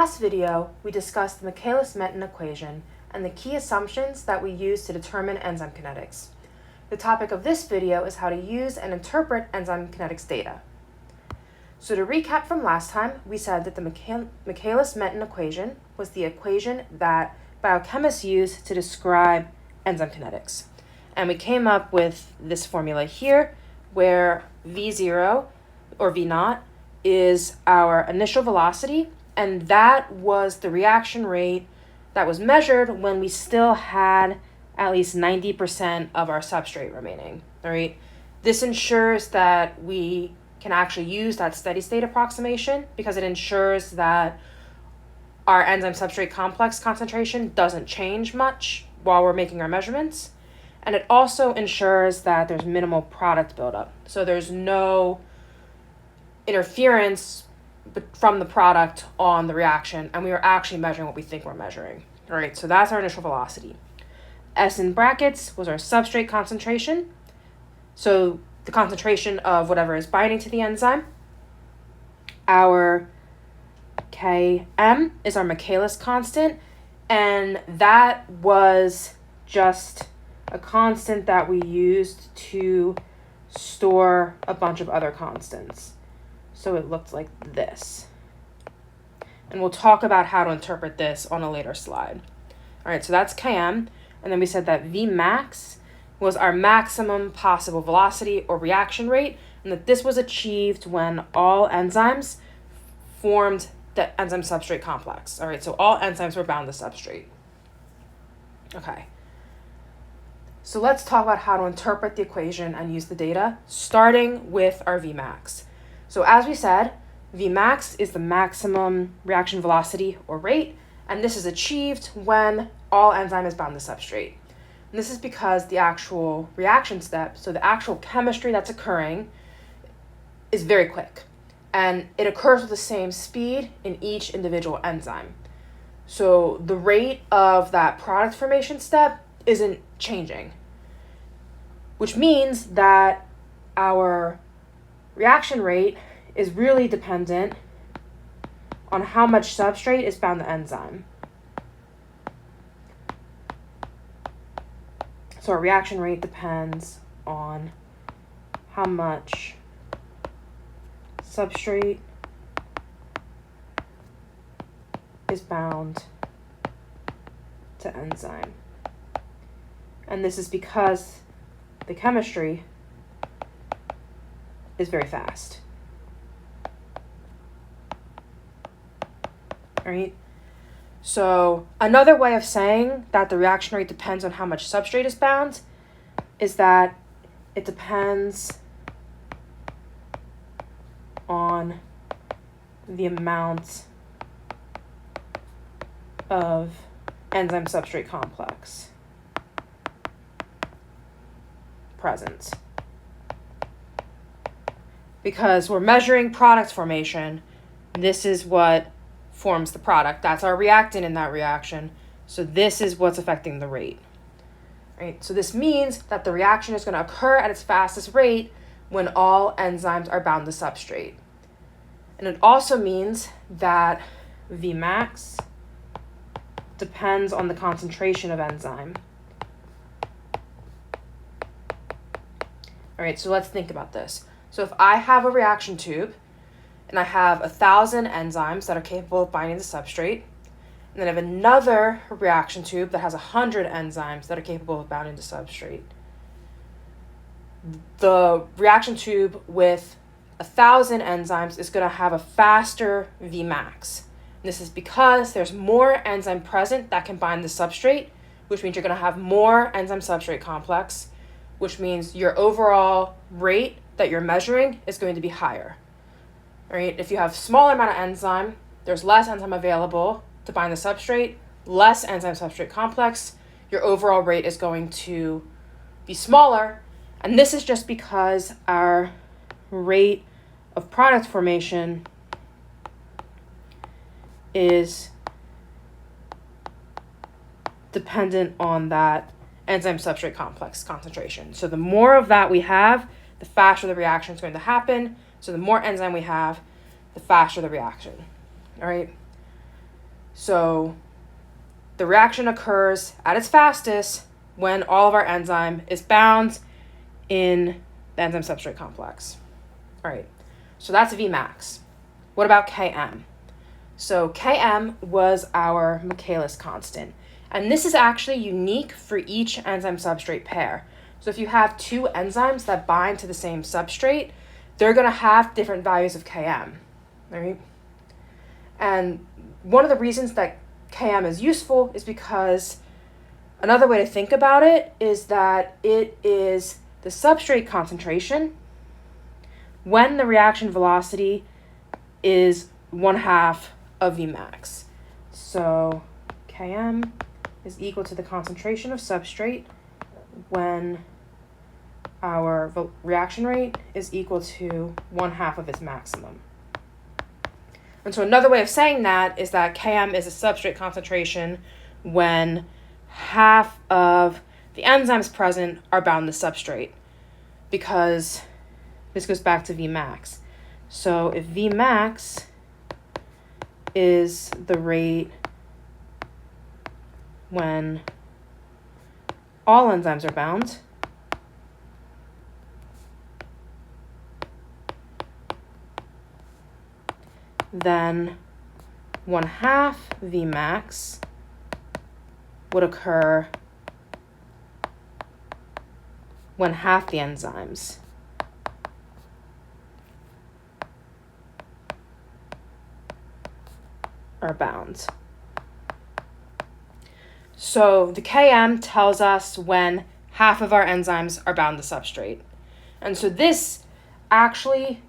Last video, we discussed the Michaelis-Menten equation and the key assumptions that we use to determine enzyme kinetics. The topic of this video is how to use and interpret enzyme kinetics data. So to recap from last time, we said that the Michaelis-Menten equation was the equation that biochemists use to describe enzyme kinetics. And we came up with this formula here, where V0 or V0 is our initial velocity, and that was the reaction rate that was measured when we still had at least 90% of our substrate remaining, all right? This ensures that we can actually use that steady state approximation because it ensures that our enzyme substrate complex concentration doesn't change much while we're making our measurements. And it also ensures that there's minimal product buildup. So there's no interference from the product on the reaction, and we are actually measuring what we think we're measuring. All right, so that's our initial velocity. S in brackets was our substrate concentration. So the concentration of whatever is binding to the enzyme. Our Km is our Michaelis constant, and that was just a constant that we used to store a bunch of other constants. So it looked like this. And we'll talk about how to interpret this on a later slide. All right, so that's Km. And then we said that Vmax was our maximum possible velocity or reaction rate, and that this was achieved when all enzymes formed the enzyme substrate complex. All right, so all enzymes were bound to substrate. Okay. So let's talk about how to interpret the equation and use the data, starting with our Vmax. So as we said, Vmax is the maximum reaction velocity or rate, and this is achieved when all enzyme is bound to substrate. And this is because the actual reaction step, so the actual chemistry that's occurring, is very quick, and it occurs with the same speed in each individual enzyme. So the rate of that product formation step isn't changing, which means that our reaction rate is really dependent on how much substrate is bound to enzyme. So our reaction rate depends on how much substrate is bound to enzyme. And this is because the chemistry is very fast. All right. So another way of saying that the reaction rate depends on how much substrate is bound is that it depends on the amount of enzyme substrate complex present. Because we're measuring product formation, this is what forms the product. That's our reactant in that reaction. So this is what's affecting the rate. Right? So this means that the reaction is going to occur at its fastest rate when all enzymes are bound to substrate. And it also means that Vmax depends on the concentration of enzyme. All right, so let's think about this. So if I have a reaction tube and I have 1,000 enzymes that are capable of binding the substrate, and then I have another reaction tube that has 100 enzymes that are capable of binding the substrate. The reaction tube with 1,000 enzymes is going to have a faster Vmax. And this is because there's more enzyme present that can bind the substrate, which means you're going to have more enzyme substrate complex, which means your overall rate that you're measuring is going to be higher. All right, if you have smaller amount of enzyme, there's less enzyme available to bind the substrate, less enzyme substrate complex, your overall rate is going to be smaller. And this is just because our rate of product formation is dependent on that enzyme substrate complex concentration. So the more of that we have, the faster the reaction is going to happen. So the more enzyme we have, the faster the reaction. All right. So the reaction occurs at its fastest when all of our enzyme is bound in the enzyme substrate complex. All right, so that's Vmax. What about Km? So Km was our Michaelis constant. And this is actually unique for each enzyme substrate pair. So if you have two enzymes that bind to the same substrate, they're going to have different values of Km. Right? And one of the reasons that Km is useful is because another way to think about it is that it is the substrate concentration when the reaction velocity is 1/2 of Vmax. So Km is equal to the concentration of substrate when our reaction rate is equal to 1/2 of its maximum. And so another way of saying that is that Km is a substrate concentration when half of the enzymes present are bound to substrate, because this goes back to Vmax. So if Vmax is the rate when all enzymes are bound, then 1/2 Vmax would occur when half the enzymes are bound. So the Km tells us when half of our enzymes are bound to substrate. And so this actually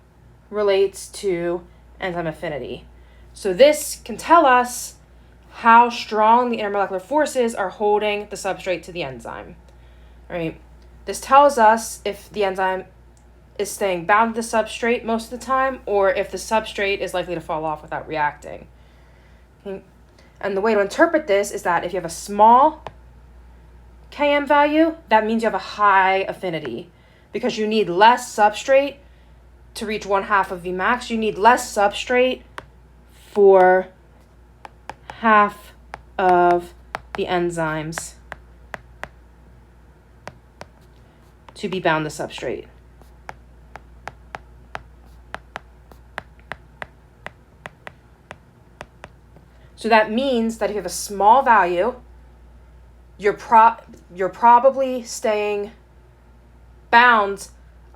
relates to enzyme affinity. So this can tell us how strong the intermolecular forces are holding the substrate to the enzyme. Right? This tells us if the enzyme is staying bound to the substrate most of the time, or if the substrate is likely to fall off without reacting. Okay. And the way to interpret this is that if you have a small Km value, that means you have a high affinity, because you need less substrate to reach 1/2 of Vmax. You need less substrate for half of the enzymes to be bound to substrate. So that means that if you have a small value, you're probably staying bound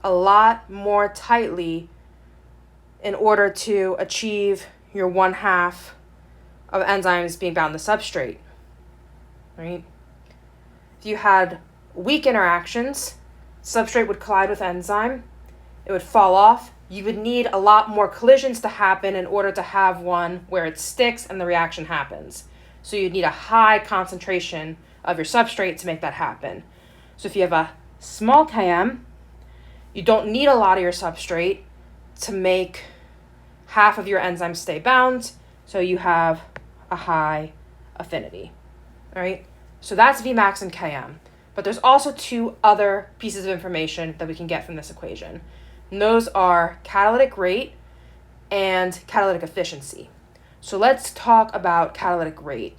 a lot more tightly in order to achieve your 1/2 of enzymes being bound to substrate, right? If you had weak interactions, substrate would collide with enzyme, it would fall off. You would need a lot more collisions to happen in order to have one where it sticks and the reaction happens. So you'd need a high concentration of your substrate to make that happen. So if you have a small Km, you don't need a lot of your substrate to make half of your enzymes stay bound, so you have a high affinity. All right? So that's Vmax and Km. But there's also two other pieces of information that we can get from this equation. And those are catalytic rate and catalytic efficiency. So let's talk about catalytic rate.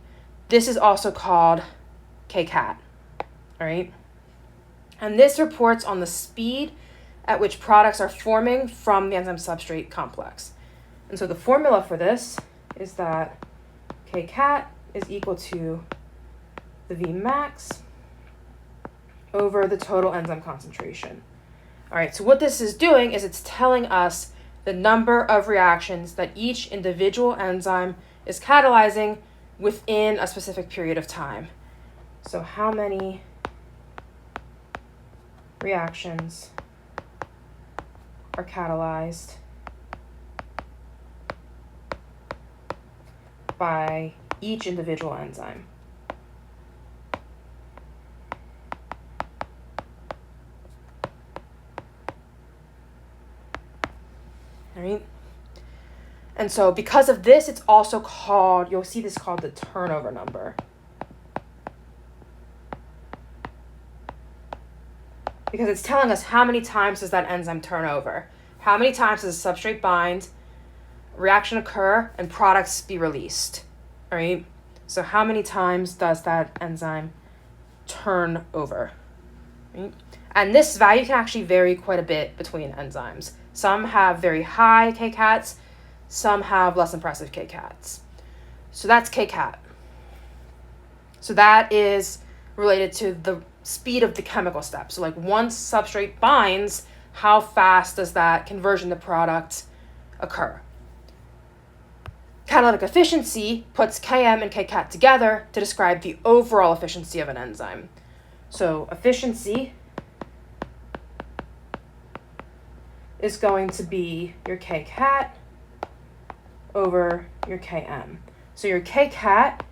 This is also called kcat, all right? And this reports on the speed at which products are forming from the enzyme substrate complex. And so the formula for this is that kcat is equal to the Vmax over the total enzyme concentration. All right, so what this is doing is it's telling us the number of reactions that each individual enzyme is catalyzing within a specific period of time. So how many reactions are catalyzed by each individual enzyme? All right. And so because of this, it's also called, you'll see this called the turnover number. Because it's telling us how many times does that enzyme turn over. How many times does a substrate bind, reaction occur, and products be released. all right? So how many times does that enzyme turn over, right? And this value can actually vary quite a bit between enzymes. Some have very high kcats, some have less impressive kcats. So that's kcat. So that is related to the speed of the chemical step. So like once substrate binds, how fast does that conversion to product occur? Catalytic efficiency puts Km and Kcat together to describe the overall efficiency of an enzyme. So efficiency is going to be your Kcat over your Km. So your Kcat,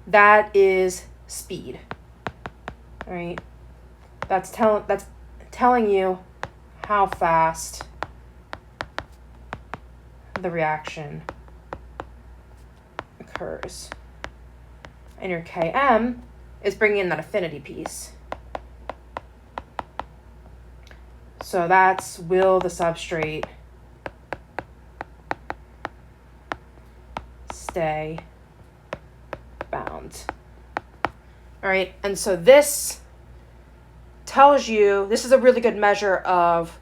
that is speed, right? That's telling you how fast the reaction occurs. And your Km is bringing in that affinity piece. So that's will the substrate stay bound. All right, and so this tells you, this is a really good measure of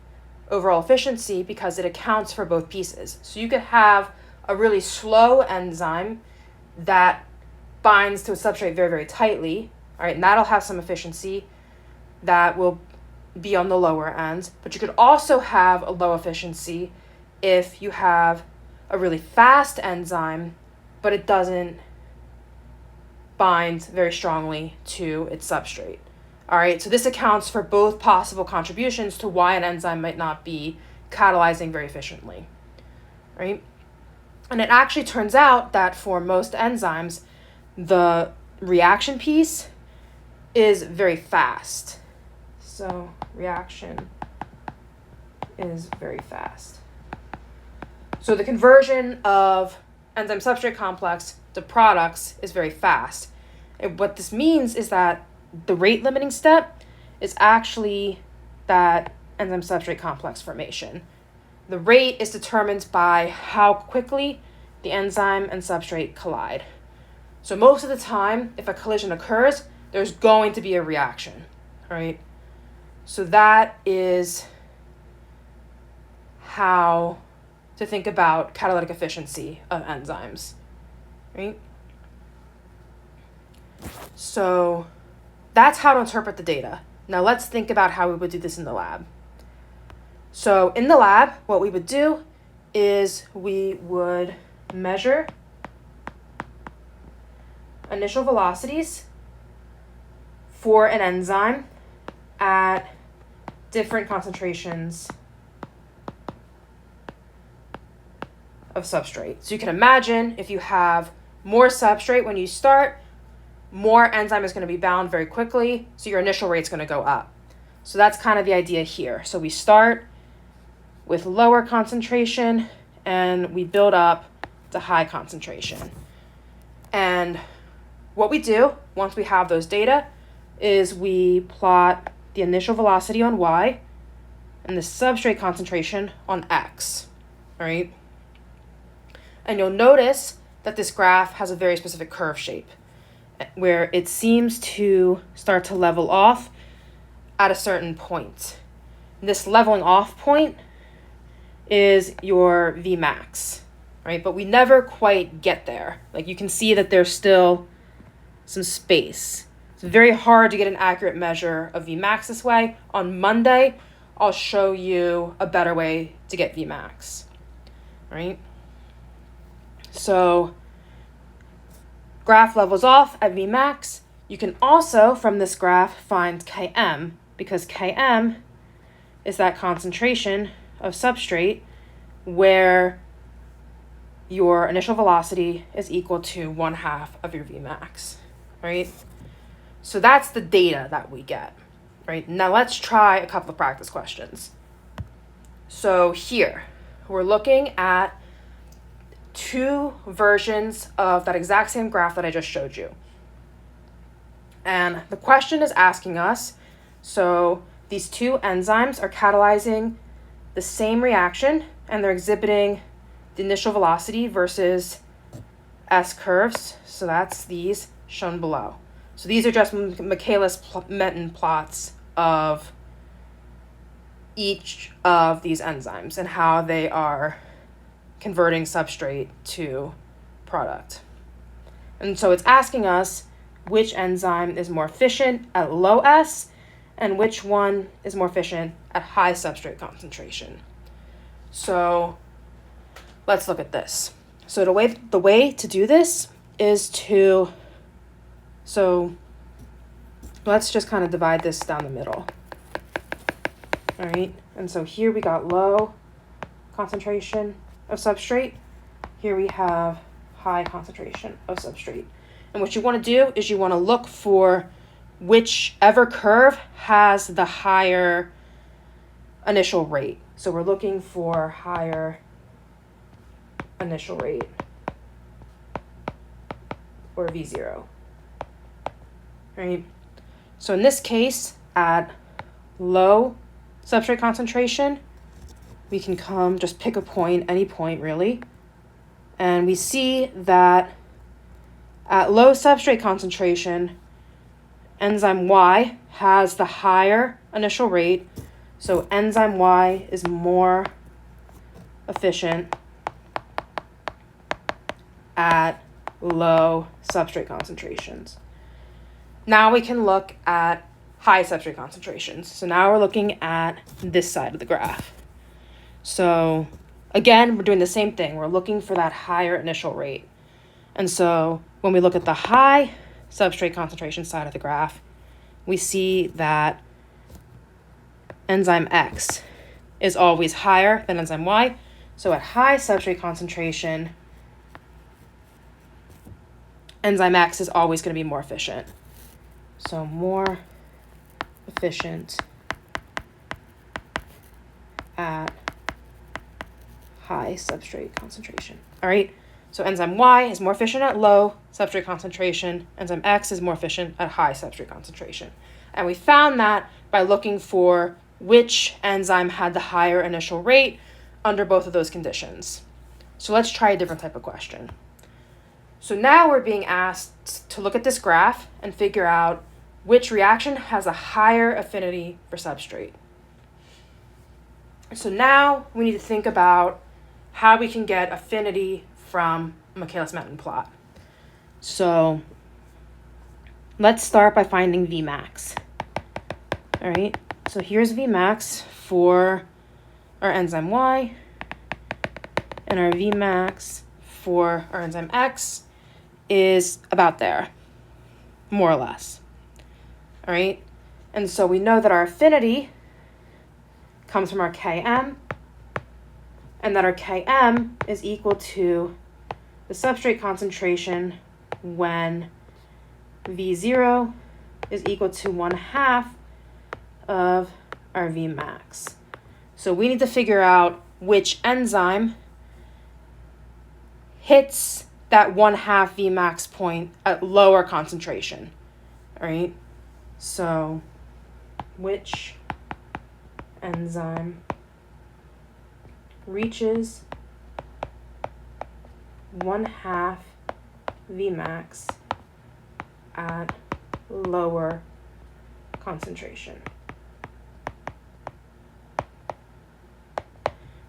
overall efficiency because it accounts for both pieces. So you could have a really slow enzyme that binds to a substrate very, very tightly, all right, and that'll have some efficiency that will be on the lower end. But you could also have a low efficiency if you have a really fast enzyme, but it doesn't bind very strongly to its substrate. All right, so this accounts for both possible contributions to why an enzyme might not be catalyzing very efficiently, right? And it actually turns out that for most enzymes, the reaction piece is very fast. So reaction is very fast. So the conversion of enzyme substrate complex to products is very fast. And what this means is that the rate limiting step is actually that enzyme substrate complex formation. The rate is determined by how quickly the enzyme and substrate collide. So most of the time, if a collision occurs, there's going to be a reaction, right? So that is how to think about catalytic efficiency of enzymes, right? So that's how to interpret the data. Now let's think about how we would do this in the lab. So in the lab, what we would do is we would measure initial velocities for an enzyme at different concentrations of substrate. So you can imagine if you have more substrate when you start, more enzyme is going to be bound very quickly, so your initial rate's going to go up. So that's kind of the idea here. So we start with lower concentration and we build up to high concentration. And what we do once we have those data is we plot the initial velocity on Y and the substrate concentration on X, right? And you'll notice that this graph has a very specific curve shape where it seems to start to level off at a certain point. This leveling off point is your Vmax, right? But we never quite get there. Like you can see that there's still some space. It's very hard to get an accurate measure of Vmax this way. On Monday, I'll show you a better way to get Vmax, right? So graph levels off at Vmax. You can also, from this graph, find Km, because Km is that concentration of substrate where your initial velocity is equal to 1/2 of your Vmax, right? So that's the data that we get, right? Now let's try a couple of practice questions. So here, we're looking at two versions of that exact same graph that I just showed you. And the question is asking us, so these two enzymes are catalyzing the same reaction and they're exhibiting the initial velocity versus S curves. So that's these shown below. So these are just Michaelis-Menten plots of each of these enzymes and how they are converting substrate to product. And so it's asking us which enzyme is more efficient at low S and which one is more efficient at high substrate concentration. So let's look at this. So the way to do this is so let's just kind of divide this down the middle. All right, and so here we got low concentration of substrate. Here we have high concentration of substrate. And what you want to do is you want to look for whichever curve has the higher initial rate. So we're looking for higher initial rate, or V0. Right? So in this case, at low substrate concentration, we can just pick a point, any point really, and we see that at low substrate concentration, enzyme Y has the higher initial rate, so enzyme Y is more efficient at low substrate concentrations. Now we can look at high substrate concentrations. So now we're looking at this side of the graph. So again, we're doing the same thing. We're looking for that higher initial rate. And so when we look at the high substrate concentration side of the graph, we see that enzyme X is always higher than enzyme Y. So at high substrate concentration, enzyme X is always going to be more efficient. So more efficient at high substrate concentration. All right, so enzyme Y is more efficient at low substrate concentration. Enzyme X is more efficient at high substrate concentration. And we found that by looking for which enzyme had the higher initial rate under both of those conditions. So let's try a different type of question. So now we're being asked to look at this graph and figure out which reaction has a higher affinity for substrate. So now we need to think about how we can get affinity from a Michaelis-Menten plot. So let's start by finding Vmax. All right, so here's Vmax for our enzyme Y, and our Vmax for our enzyme X is about there, more or less. All right, and so we know that our affinity comes from our Km, and that our Km is equal to the substrate concentration when V0 is equal to 1/2 of our Vmax. So we need to figure out which enzyme hits that 1/2 Vmax point at lower concentration. All right, so which enzyme reaches 1/2 Vmax at lower concentration?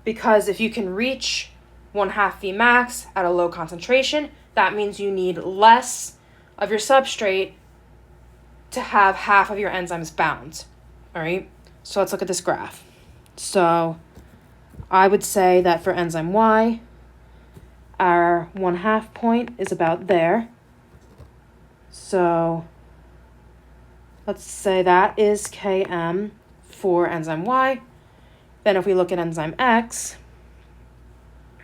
Because if you can reach 1/2 Vmax at a low concentration, that means you need less of your substrate to have half of your enzymes bound. All right, so let's look at this graph. So I would say that for enzyme Y, our 1/2 point is about there. So let's say that is Km for enzyme Y. Then if we look at enzyme X,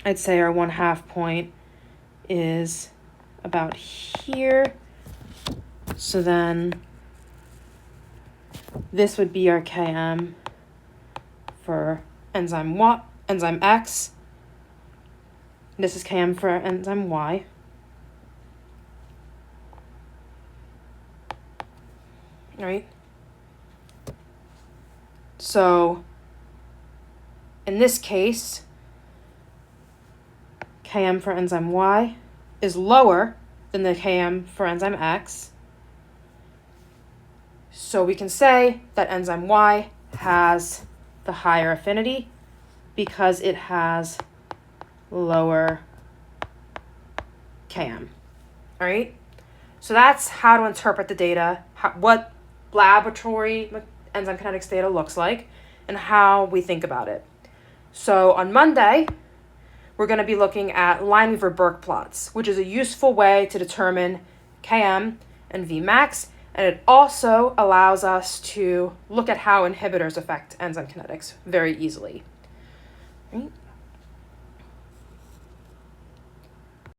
I'd say our 1/2 point is about here. So then this would be our Km for enzyme X. This is Km for enzyme Y. All right. So in this case, Km for enzyme Y is lower than the Km for enzyme X. So we can say that enzyme Y has the higher affinity because it has lower Km. All right? So that's how to interpret the data, what laboratory enzyme kinetics data looks like, and how we think about it. So on Monday, we're going to be looking at Lineweaver-Burke plots, which is a useful way to determine Km and Vmax, and it also allows us to look at how inhibitors affect enzyme kinetics very easily. Right?